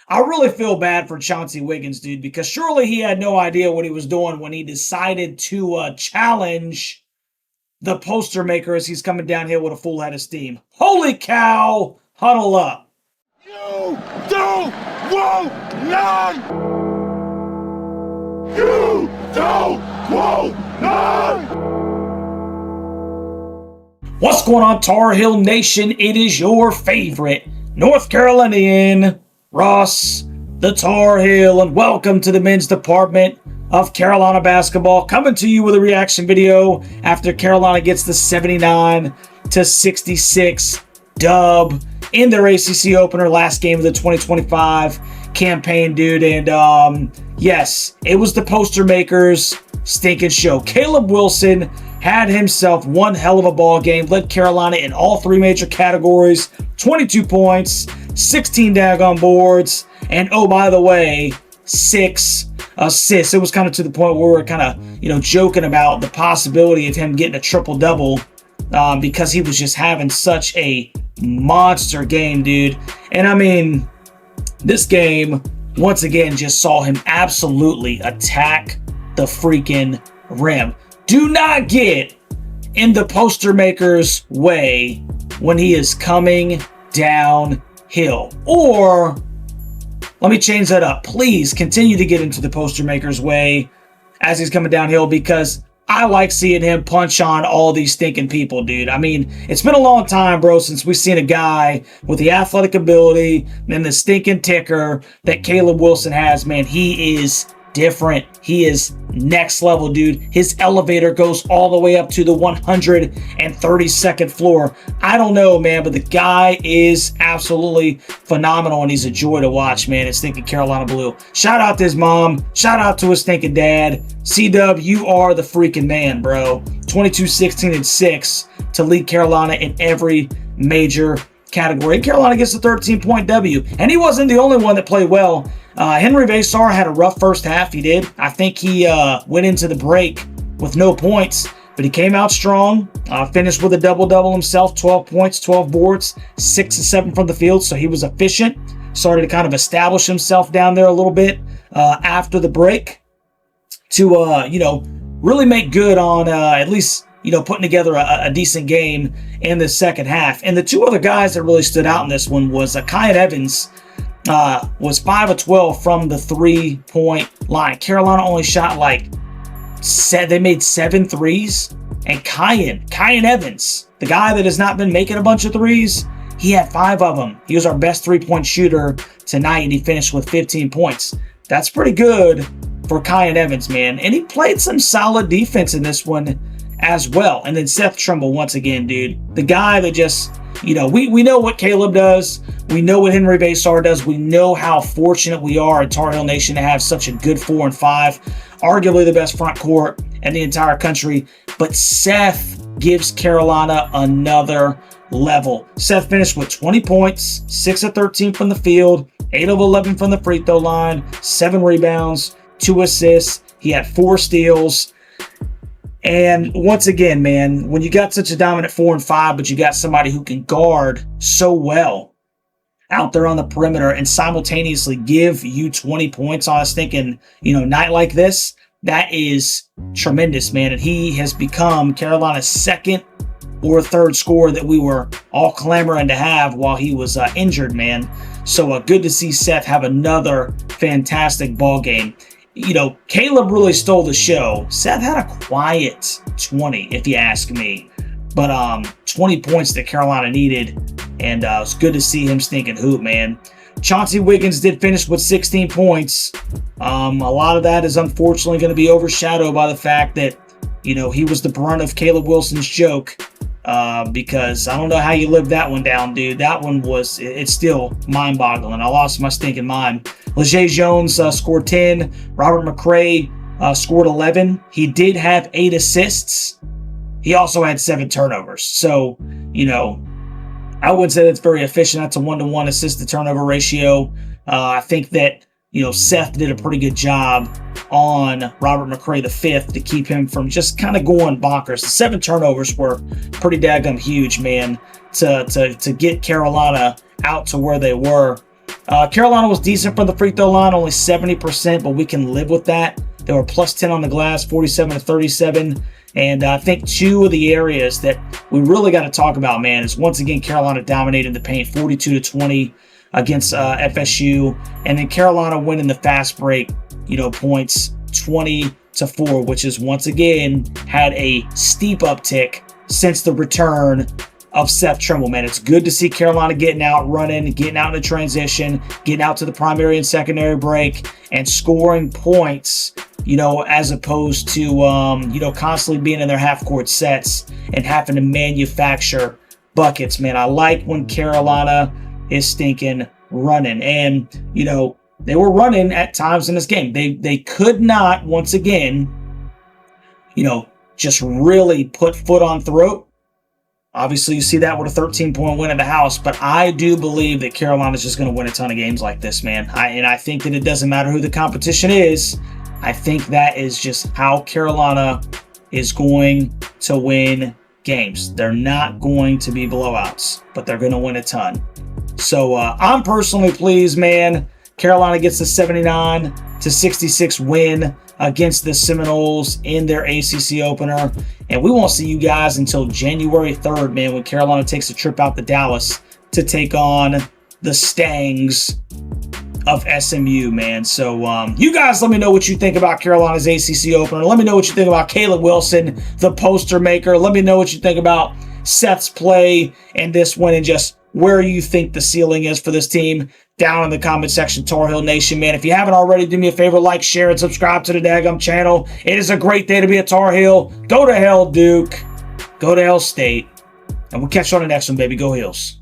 I really feel bad for Chauncey Wiggins, dude, because surely he had no idea what he was doing when he decided to challenge the poster maker as he's coming downhill with a full head of steam. Holy cow! Huddle up. You don't want none! You don't want none! What's going on, Tar Heel Nation? It is your favorite North Carolinian, Ross the Tar Heel, and welcome to the men's department of Carolina basketball, coming to you with a reaction video after Carolina gets the 79-66 dub in their ACC opener, last game of the 2025 campaign, dude. And yes, it was the poster makers' stinking show. Caleb Wilson had himself one hell of a ball game, led Carolina in all three major categories, 22 points, 16 daggone boards, and oh, by the way, 6 assists. It was kind of to the point where we were kind of, joking about the possibility of him getting a triple-double because he was just having such a monster game, dude. And I mean, this game, once again, just saw him absolutely attack the freaking rim. Do not get in the poster maker's way when he is coming downhill. Or, let me change that up. Please continue to get into the poster maker's way as he's coming downhill, because I like seeing him punch on all these stinking people, dude. I mean, it's been a long time, bro, since we've seen a guy with the athletic ability and the stinking ticker that Caleb Wilson has, man. He is different. He is next level, dude. His elevator goes all the way up to the 132nd floor. I don't know, man, but the guy is absolutely phenomenal, and he's a joy to watch, man. It's stinking Carolina Blue. Shout out to his mom. Shout out to his stinking dad. C-Dub, you are the freaking man, bro. 22, 16, and 6 to lead Carolina in every major category. Carolina gets a 13-point W, and he wasn't the only one that played well. Henry Vasar had a rough first half. He did. I think he went into the break with no points, but he came out strong. Finished with a double-double himself, 12 points, 12 boards, 6 and 7 from the field, so he was efficient. Started to kind of establish himself down there a little bit after the break to, really make good on at least, putting together a decent game in the second half. And the two other guys that really stood out in this one was Kyan Evans, was 5 of 12 from the 3-point line. Carolina only shot they made 7 threes. And Kyan Evans, the guy that has not been making a bunch of threes, he had 5 of them. He was our best 3-point shooter tonight, and he finished with 15 points. That's pretty good for Kyan Evans, man. And he played some solid defense in this one as well. And then Seth Trimble, once again, dude, the guy that just, we know what Caleb does. We know what Henry Vasar does. We know how fortunate we are at Tar Heel Nation to have such a good 4 and 5, arguably the best front court in the entire country. But Seth gives Carolina another level. Seth finished with 20 points, 6 of 13 from the field, 8 of 11 from the free throw line, 7 rebounds, 2 assists. He had 4 steals. And once again, man, when you got such a dominant 4 and 5, but you got somebody who can guard so well out there on the perimeter and simultaneously give you 20 points on a stinking, night like this, that is tremendous, man. And he has become Carolina's second or third scorer that we were all clamoring to have while he was injured, man. So good to see Seth have another fantastic ball game. Caleb really stole the show. Seth had a quiet 20, if you ask me. But 20 points that Carolina needed, and it's good to see him stinking hoop, man. Chauncey Wiggins did finish with 16 points. A lot of that is unfortunately going to be overshadowed by the fact that, he was the brunt of Caleb Wilson's joke. Because I don't know how you lived that one down, dude. That one it's still mind-boggling. I lost my stinking mind. Leger Jones scored 10. Robert McRae scored 11. He did have 8 assists. He also had 7 turnovers. So, I wouldn't say that's very efficient. That's a 1-to-1 assist-to-turnover ratio. I think that, Seth did a pretty good job on Robert McRae the fifth to keep him from just kind of going bonkers. The 7 turnovers were pretty daggum huge, man, to get Carolina out to where they were. Carolina was decent from the free throw line, only 70%, but we can live with that. They were plus 10 on the glass, 47 to 37. And I think two of the areas that we really got to talk about, man, is once again Carolina dominating the paint, 42 to 20 against FSU, and then Carolina winning the fast break, points 20 to 4, which is once again had a steep uptick since the return of Seth Trimble, man. It's good to see Carolina getting out, running, getting out in the transition, getting out to the primary and secondary break, and scoring points, as opposed to, constantly being in their half-court sets and having to manufacture buckets, man. I like when Carolina is stinking running. And, they were running at times in this game. They could not, once again, just really put foot on throat. Obviously, you see that with a 13-point win in the house, but I do believe that Carolina's just going to win a ton of games like this, man. I think that it doesn't matter who the competition is. I think that is just how Carolina is going to win games. They're not going to be blowouts, but they're going to win a ton. So I'm personally pleased, man. Carolina gets the 79 to 66 win against the Seminoles in their ACC opener. And we won't see you guys until January 3rd, man, when Carolina takes a trip out to Dallas to take on the Stangs of SMU, man. So you guys let me know what you think about Carolina's ACC opener. Let me know what you think about Caleb Wilson, the poster maker. Let me know what you think about Seth's play and this win, and just where you think the ceiling is for this team down in the comment section, Tar Heel Nation, man. If you haven't already, do me a favor, like, share, and subscribe to the daggum channel. It is a great day to be a Tar Heel. Go to hell, Duke. Go to hell, State. And we'll catch you on the next one, baby. Go Heels.